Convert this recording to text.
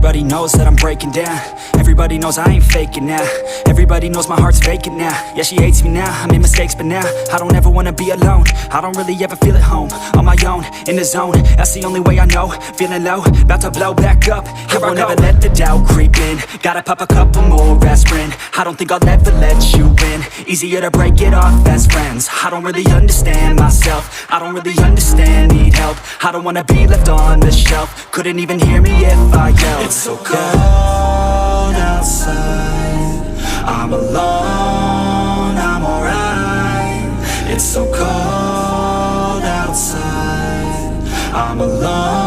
Everybody knows that I'm breaking down. Everybody knows I ain't faking now. Everybody knows my heart's vacant now. Yeah, she hates me now, I made mistakes but now I don't ever wanna be alone. I don't really ever feel at home. On my own, in the zone, that's the only way I know. Feeling low, about to blow back up. Here I won't ever let the doubt creep in. Gotta pop a couple more aspirin. I don't think I'll ever let you in. Easier to break it off best friends. I don't really understand myself. I don't really understand, need help. I don't wanna be left on the shelf. Couldn't even hear me if I yelled. It's so cold outside, I'm alone, I'm alright. It's so cold outside, I'm alone.